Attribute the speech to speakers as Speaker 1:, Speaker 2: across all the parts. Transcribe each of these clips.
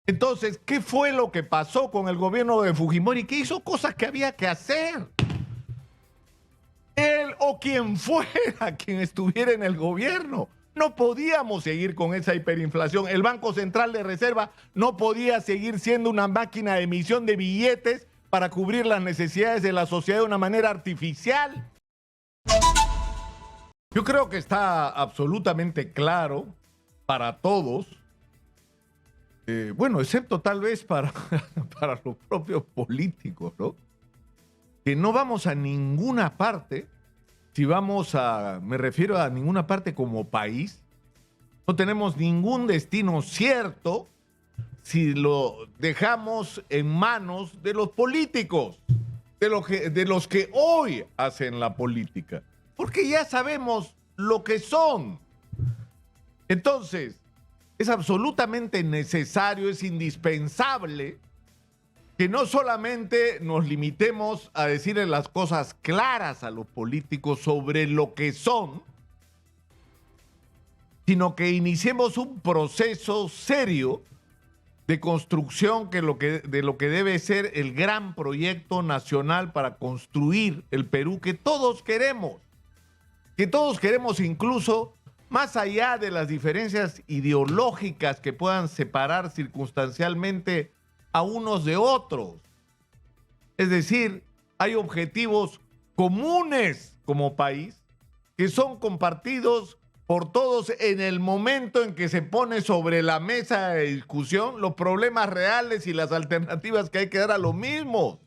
Speaker 1: Entonces, ¿qué fue lo que pasó con el gobierno de Fujimori? Que hizo cosas que había que hacer. Él o quien fuera quien estuviera en el gobierno. No podíamos seguir con esa hiperinflación. El Banco Central de Reserva no podía seguir siendo una máquina de emisión de billetes para cubrir las necesidades de la sociedad de una manera artificial. Yo creo que está absolutamente claro para todos, bueno, excepto tal vez para los propios políticos, ¿no? Que no vamos a ninguna parte, me refiero a ninguna parte como país, no tenemos ningún destino cierto si lo dejamos en manos de los políticos, de los que hoy hacen la política, porque ya sabemos lo que son. Entonces, es absolutamente necesario, es indispensable que no solamente nos limitemos a decirle las cosas claras a los políticos sobre lo que son, sino que iniciemos un proceso serio de construcción de lo que debe ser el gran proyecto nacional para construir el Perú que todos queremos incluso más allá de las diferencias ideológicas que puedan separar circunstancialmente a unos de otros. Es decir, hay objetivos comunes como país que son compartidos por todos en el momento en que se pone sobre la mesa de discusión los problemas reales y las alternativas que hay que dar a lo mismo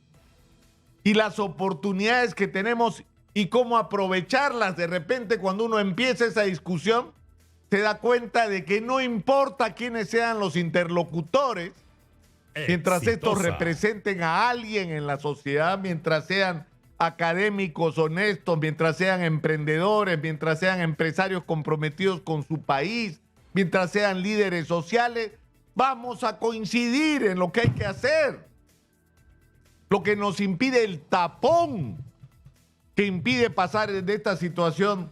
Speaker 1: y las oportunidades que tenemos y cómo aprovecharlas. De repente, cuando uno empieza esa discusión, se da cuenta de que no importa quiénes sean los interlocutores, mientras estos representen a alguien en la sociedad, mientras sean académicos honestos, mientras sean emprendedores, mientras sean empresarios comprometidos con su país, mientras sean líderes sociales, vamos a coincidir en lo que hay que hacer. Lo que nos impide el tapón que impide pasar de esta situación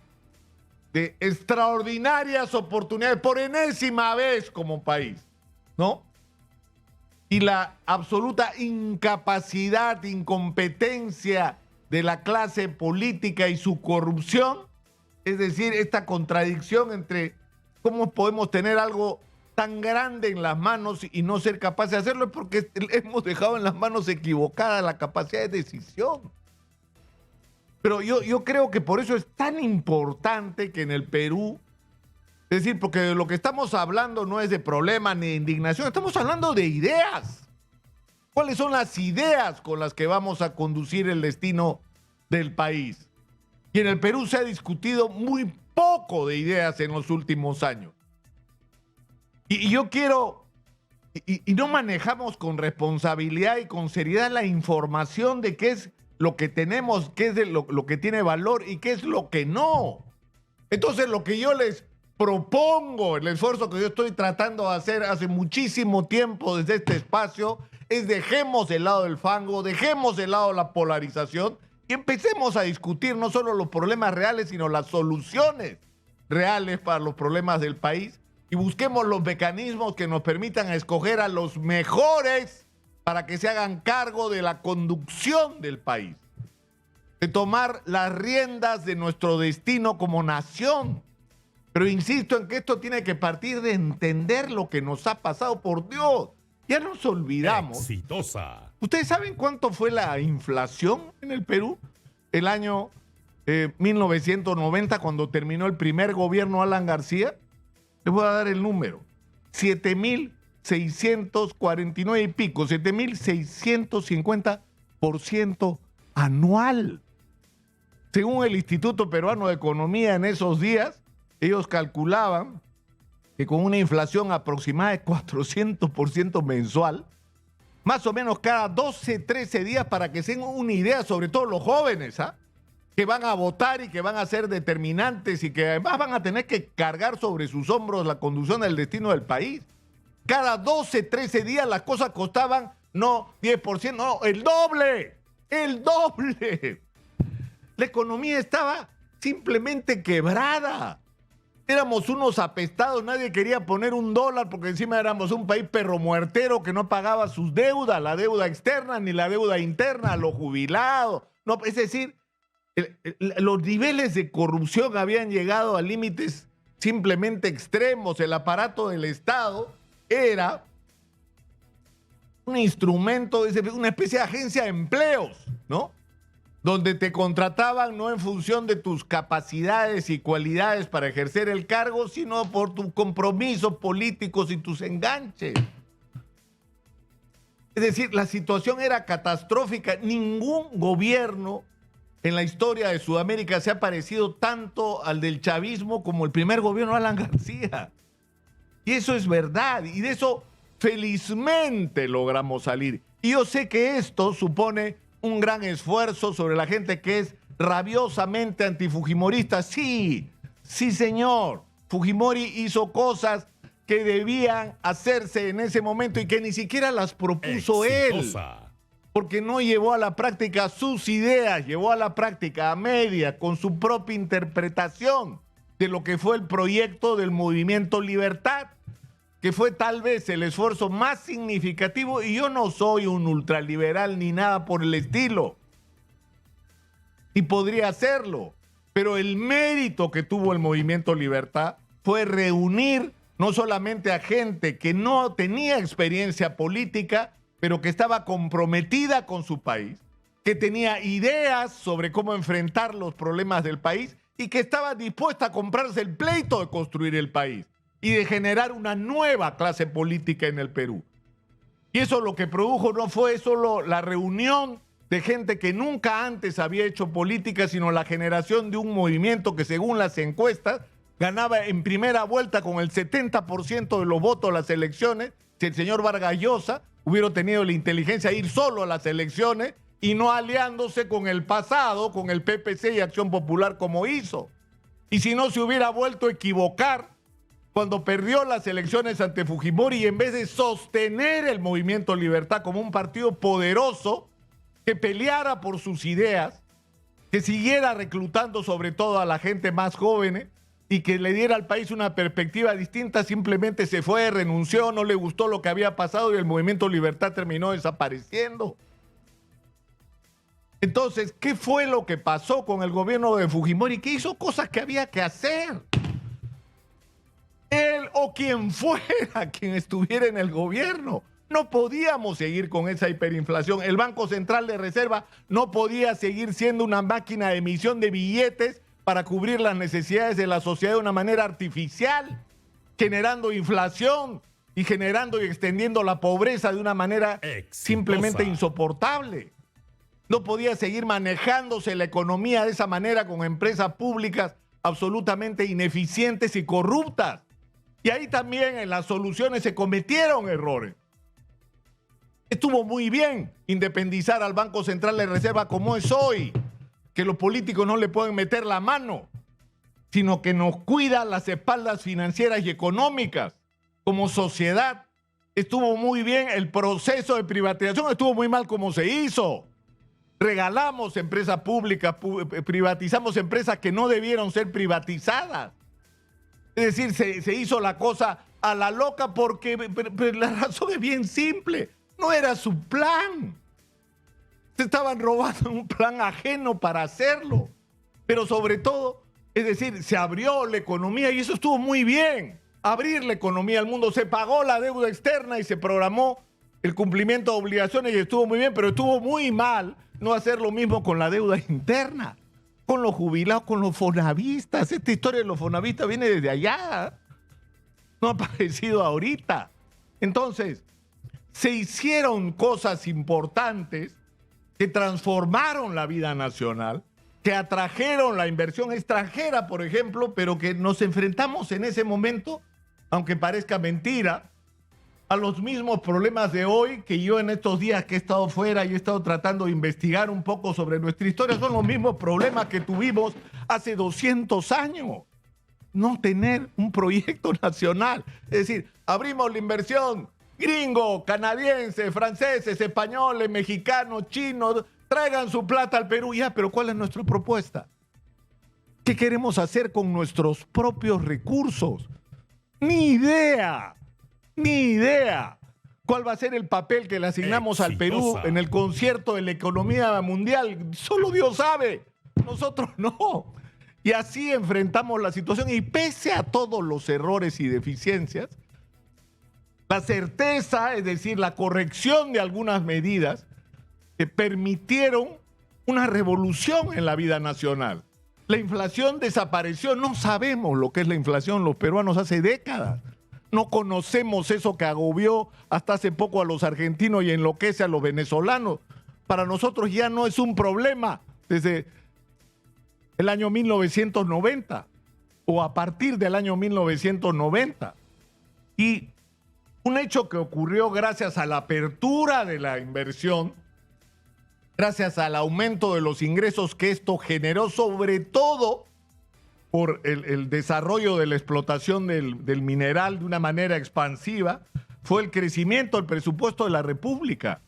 Speaker 1: de extraordinarias oportunidades por enésima vez como país, ¿no? Y la absoluta incapacidad, incompetencia de la clase política y su corrupción, es decir, esta contradicción entre cómo podemos tener algo tan grande en las manos y no ser capaces de hacerlo, es porque hemos dejado en las manos equivocadas la capacidad de decisión. Pero yo creo que por eso es tan importante que en el Perú, es decir, porque de lo que estamos hablando no es de problemas ni de indignación, estamos hablando de ideas. ¿Cuáles son las ideas con las que vamos a conducir el destino del país? Y en el Perú se ha discutido muy poco de ideas en los últimos años. Y yo quiero, y no manejamos con responsabilidad y con seriedad la información de qué es lo que tenemos, qué es lo que tiene valor y qué es lo que no. Entonces, lo que yo les propongo, el esfuerzo que yo estoy tratando de hacer hace muchísimo tiempo desde este espacio, es dejemos de lado el fango, dejemos de lado la polarización y empecemos a discutir no solo los problemas reales, sino las soluciones reales para los problemas del país y busquemos los mecanismos que nos permitan escoger a los mejores para que se hagan cargo de la conducción del país, de tomar las riendas de nuestro destino como nación. Pero insisto en que esto tiene que partir de entender lo que nos ha pasado, por Dios. Ya nos olvidamos.
Speaker 2: Exitosa.
Speaker 1: ¿Ustedes saben cuánto fue la inflación en el Perú el año 1990, cuando terminó el primer gobierno Alan García? Les voy a dar el número. 7.649 y pico, 7.650% anual. Según el Instituto Peruano de Economía, en esos días, ellos calculaban que con una inflación aproximada de 400% mensual, más o menos cada 12, 13 días, para que se den una idea, sobre todo los jóvenes, que van a votar y que van a ser determinantes y que además van a tener que cargar sobre sus hombros la conducción del destino del país. Cada 12, 13 días las cosas costaban no 10%, no, el doble, el doble. La economía estaba simplemente quebrada. Éramos unos apestados, nadie quería poner $1 porque encima éramos un país perro muertero que no pagaba sus deudas, la deuda externa ni la deuda interna, los jubilados. No, es decir, los niveles de corrupción habían llegado a límites simplemente extremos. El aparato del Estado era un instrumento, una especie de agencia de empleos, ¿no? Donde te contrataban no en función de tus capacidades y cualidades para ejercer el cargo, sino por tus compromisos políticos y tus enganches. Es decir, la situación era catastrófica. Ningún gobierno en la historia de Sudamérica se ha parecido tanto al del chavismo como el primer gobierno de Alan García. Y eso es verdad, y de eso felizmente logramos salir. Y yo sé que esto supone un gran esfuerzo sobre la gente que es rabiosamente antifujimorista. Sí, sí señor, Fujimori hizo cosas que debían hacerse en ese momento y que ni siquiera las propuso exitosa. Él, porque no llevó a la práctica sus ideas, llevó a la práctica a media con su propia interpretación de lo que fue el proyecto del Movimiento Libertad, que fue tal vez el esfuerzo más significativo, y yo no soy un ultraliberal ni nada por el estilo, y podría hacerlo, pero el mérito que tuvo el Movimiento Libertad fue reunir no solamente a gente que no tenía experiencia política, pero que estaba comprometida con su país, que tenía ideas sobre cómo enfrentar los problemas del país y que estaba dispuesta a comprarse el pleito de construir el país y de generar una nueva clase política en el Perú. Y eso lo que produjo no fue solo la reunión de gente que nunca antes había hecho política, sino la generación de un movimiento que, según las encuestas, ganaba en primera vuelta con el 70% de los votos las elecciones. Si el señor Vargas Llosa hubiera tenido la inteligencia de ir solo a las elecciones y no aliándose con el pasado, con el PPC y Acción Popular como hizo. Y si no se hubiera vuelto a equivocar cuando perdió las elecciones ante Fujimori, y en vez de sostener el Movimiento Libertad como un partido poderoso que peleara por sus ideas, que siguiera reclutando sobre todo a la gente más joven y que le diera al país una perspectiva distinta, simplemente se fue, renunció, no le gustó lo que había pasado y el Movimiento Libertad terminó desapareciendo. Entonces, ¿qué fue lo que pasó con el gobierno de Fujimori? Que hizo cosas que había que hacer. Él o quien fuera quien estuviera en el gobierno. No podíamos seguir con esa hiperinflación. El Banco Central de Reserva no podía seguir siendo una máquina de emisión de billetes para cubrir las necesidades de la sociedad de una manera artificial, generando inflación y generando y extendiendo la pobreza de una manera simplemente insoportable. No podía seguir manejándose la economía de esa manera con empresas públicas absolutamente ineficientes y corruptas. Y ahí también en las soluciones se cometieron errores. Estuvo muy bien independizar al Banco Central de Reserva como es hoy, que los políticos no le pueden meter la mano, sino que nos cuida las espaldas financieras y económicas como sociedad. Estuvo muy bien el proceso de privatización, estuvo muy mal como se hizo. Regalamos empresas públicas, privatizamos empresas que no debieron ser privatizadas. Es decir, se hizo la cosa a la loca porque pero la razón es bien simple. No era su plan. Se estaban robando un plan ajeno para hacerlo. Pero sobre todo, es decir, se abrió la economía y eso estuvo muy bien. Abrir la economía al mundo. Se pagó la deuda externa y se programó el cumplimiento de obligaciones y estuvo muy bien, pero estuvo muy mal no hacer lo mismo con la deuda interna, con los jubilados, con los fonavistas. Esta historia de los fonavistas viene desde allá. No ha aparecido ahorita. Entonces, se hicieron cosas importantes que transformaron la vida nacional, que atrajeron la inversión extranjera, por ejemplo, pero que nos enfrentamos en ese momento, aunque parezca mentira, a los mismos problemas de hoy que yo en estos días que he estado fuera y he estado tratando de investigar un poco sobre nuestra historia, son los mismos problemas que tuvimos hace 200 años. No tener un proyecto nacional. Es decir, abrimos la inversión, gringo, canadienses, franceses, españoles, mexicanos, chinos, traigan su plata al Perú. Ya, pero ¿cuál es nuestra propuesta? ¿Qué queremos hacer con nuestros propios recursos? Ni idea, ni idea. ¿Cuál va a ser el papel que le asignamos al Perú en el concierto de la economía mundial? Solo Dios sabe, nosotros no. Y así enfrentamos la situación y pese a todos los errores y deficiencias, la certeza, es decir, la corrección de algunas medidas que permitieron una revolución en la vida nacional. La inflación desapareció, no sabemos lo que es la inflación los peruanos hace décadas. No conocemos eso que agobió hasta hace poco a los argentinos y enloquece a los venezolanos. Para nosotros ya no es un problema desde el año 1990 o a partir del año 1990. Y un hecho que ocurrió gracias a la apertura de la inversión, gracias al aumento de los ingresos que esto generó, sobre todo por el desarrollo de la explotación del mineral de una manera expansiva, fue el crecimiento del presupuesto de la República.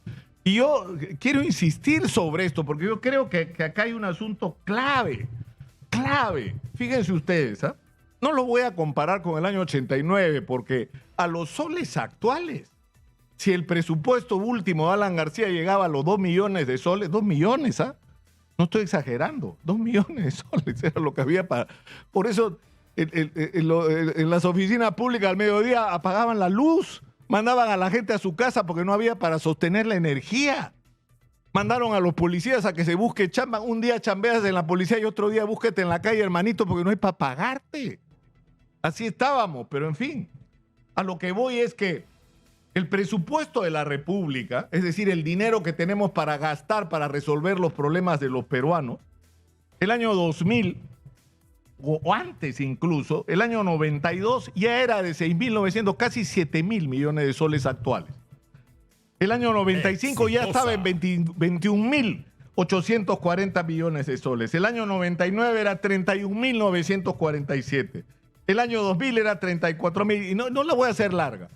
Speaker 1: Y yo quiero insistir sobre esto, porque yo creo que acá hay un asunto clave. Fíjense ustedes, ¿ah? No lo voy a comparar con el año 89, porque a los soles actuales, si el presupuesto último de Alan García llegaba a los 2 millones de soles, 2 millones, ¿ah? No estoy exagerando, 2 millones de soles era lo que había para... Por eso en las oficinas públicas al mediodía apagaban la luz, mandaban a la gente a su casa porque no había para sostener la energía. Mandaron a los policías a que se busque chamba. Un día chambeas en la policía y otro día búsquete en la calle, hermanito, porque no hay para pagarte. Así estábamos, pero en fin, a lo que voy es que el presupuesto de la República, es decir, el dinero que tenemos para gastar para resolver los problemas de los peruanos, el año 2000, o antes incluso, el año 92 ya era de 6.900, casi 7.000 millones de soles actuales. El año 95 ya estaba en 21.840 millones de soles. El año 99 era 31.947. El año 2000 era 34.000. Y no la voy a hacer larga.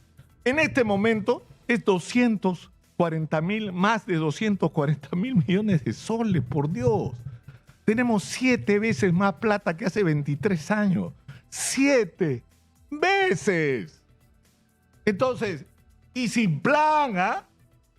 Speaker 1: En este momento es 240.000, más de 240.000 millones de soles, por Dios. Tenemos 7 veces más plata que hace 23 años. 7 veces. Entonces, y sin plan, ¿ah?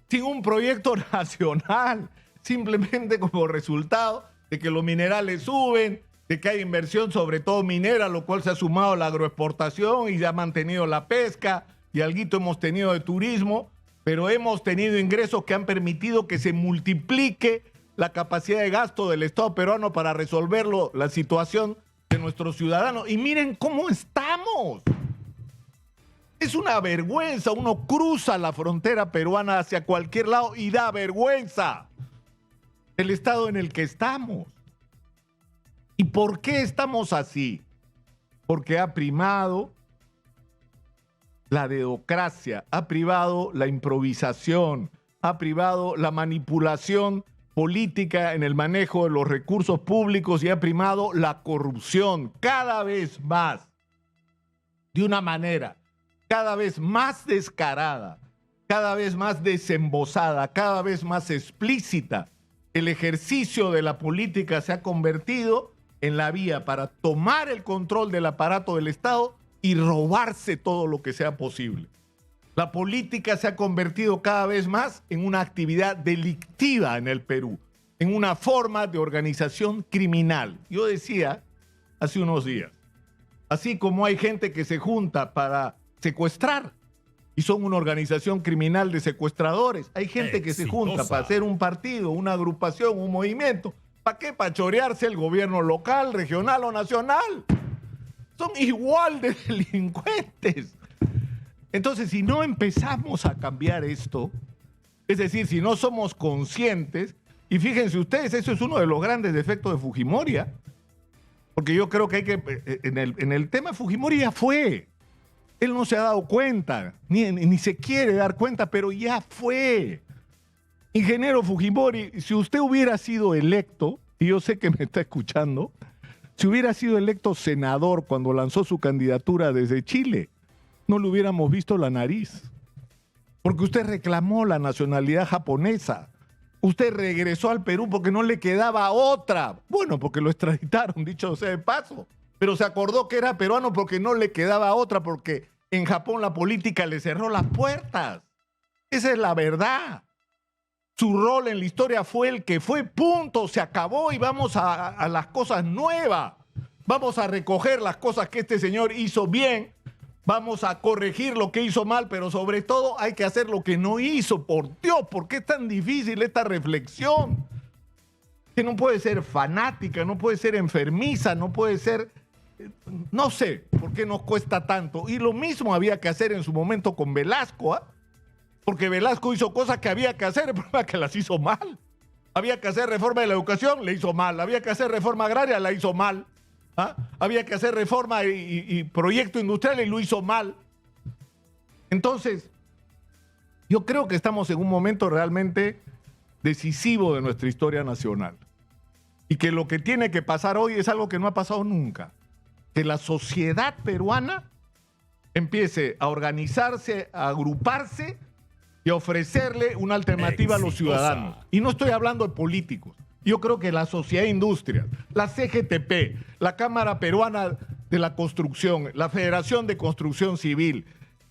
Speaker 1: Sin un proyecto nacional, simplemente como resultado de que los minerales suben, de que hay inversión sobre todo minera, lo cual se ha sumado a la agroexportación y ya ha mantenido la pesca, y alguito hemos tenido de turismo, pero hemos tenido ingresos que han permitido que se multiplique la capacidad de gasto del Estado peruano para resolver la situación de nuestros ciudadanos. Y miren cómo estamos. Es una vergüenza, uno cruza la frontera peruana hacia cualquier lado y da vergüenza el estado en el que estamos. ¿Y por qué estamos así? Porque ha primado la dedocracia, ha privado la improvisación, ha privado la manipulación política en el manejo de los recursos públicos y ha primado la corrupción cada vez más, de una manera cada vez más descarada, cada vez más desembosada, cada vez más explícita. El ejercicio de la política se ha convertido en la vía para tomar el control del aparato del Estado y robarse todo lo que sea posible. La política se ha convertido cada vez más en una actividad delictiva en el Perú, en una forma de organización criminal. Yo decía hace unos días, así como hay gente que se junta para secuestrar y son una organización criminal de secuestradores, hay gente que se junta para hacer un partido, una agrupación, un movimiento. ¿Para qué? Para chorearse el gobierno local, regional o nacional. Son igual de delincuentes. Entonces, si no empezamos a cambiar esto, es decir, si no somos conscientes, y fíjense ustedes, eso es uno de los grandes defectos de Fujimori, ¿eh? Porque yo creo que hay que, en el tema Fujimori ya fue. Él no se ha dado cuenta, ni se quiere dar cuenta, pero ya fue. Ingeniero Fujimori, si usted hubiera sido electo, y yo sé que me está escuchando, si hubiera sido electo senador cuando lanzó su candidatura desde Chile, no le hubiéramos visto la nariz. Porque usted reclamó la nacionalidad japonesa. Usted regresó al Perú porque no le quedaba otra. Bueno, porque lo extraditaron, dicho sea de paso. Pero se acordó que era peruano porque no le quedaba otra, porque en Japón la política le cerró las puertas. Esa es la verdad. Su rol en la historia fue el que fue, punto, se acabó y vamos a las cosas nuevas. Vamos a recoger las cosas que este señor hizo bien, vamos a corregir lo que hizo mal, pero sobre todo hay que hacer lo que no hizo. Por Dios, ¿por qué es tan difícil esta reflexión? Que no puede ser fanática, no puede ser enfermiza, no puede ser... No sé por qué nos cuesta tanto. Y lo mismo había que hacer en su momento con Velasco, ¿ah? Porque Velasco hizo cosas que había que hacer, el problema es que las hizo mal. Había que hacer reforma de la educación, le hizo mal. Había que hacer reforma agraria, la hizo mal. ¿Ah? Había que hacer reforma y proyecto industrial y lo hizo mal. Entonces, yo creo que estamos en un momento realmente decisivo de nuestra historia nacional. Y que lo que tiene que pasar hoy es algo que no ha pasado nunca. Que la sociedad peruana empiece a organizarse, a agruparse y a ofrecerle una alternativa a los ciudadanos. Y no estoy hablando de políticos. Yo creo que la sociedad industrial, la CGTP, la Cámara Peruana de la Construcción, la Federación de Construcción Civil,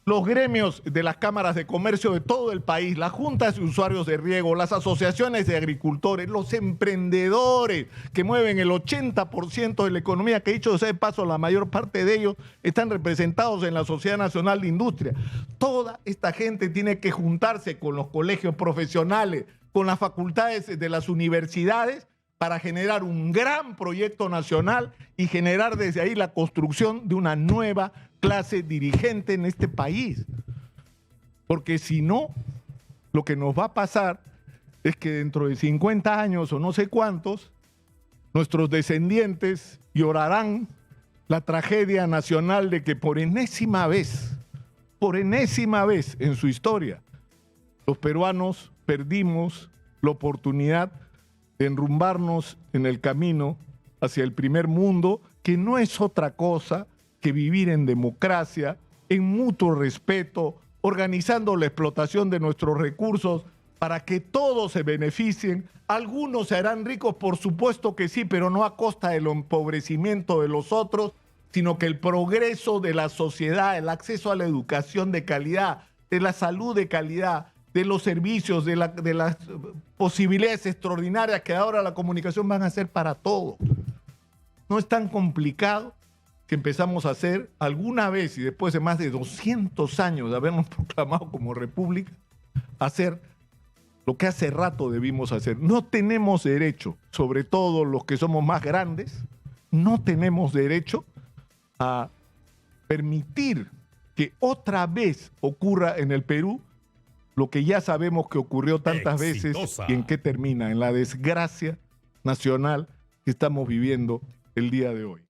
Speaker 1: los gremios de las cámaras de comercio de todo el país, las juntas de usuarios de riego, las asociaciones de agricultores, los emprendedores que mueven el 80% de la economía, que dicho sea de paso, la mayor parte de ellos están representados en la Sociedad Nacional de Industria. Toda esta gente tiene que juntarse con los colegios profesionales, con las facultades de las universidades para generar un gran proyecto nacional y generar desde ahí la construcción de una nueva clase dirigente en este país. Porque si no, lo que nos va a pasar es que dentro de 50 años o no sé cuántos, nuestros descendientes llorarán la tragedia nacional de que por enésima vez en su historia, los peruanos perdimos la oportunidad de enrumbarnos en el camino hacia el primer mundo, que no es otra cosa que vivir en democracia, en mutuo respeto, organizando la explotación de nuestros recursos para que todos se beneficien. Algunos se harán ricos, por supuesto que sí, pero no a costa del empobrecimiento de los otros, sino que el progreso de la sociedad, el acceso a la educación de calidad, de la salud de calidad, de los servicios, de las posibilidades extraordinarias que ahora la comunicación van a hacer para todos. No es tan complicado que empezamos a hacer alguna vez, y después de más de 200 años de habernos proclamado como república, hacer lo que hace rato debimos hacer. No tenemos derecho, sobre todo los que somos más grandes, no tenemos derecho a permitir que otra vez ocurra en el Perú lo que ya sabemos que ocurrió tantas veces y en qué termina, en la desgracia nacional que estamos viviendo el día de hoy.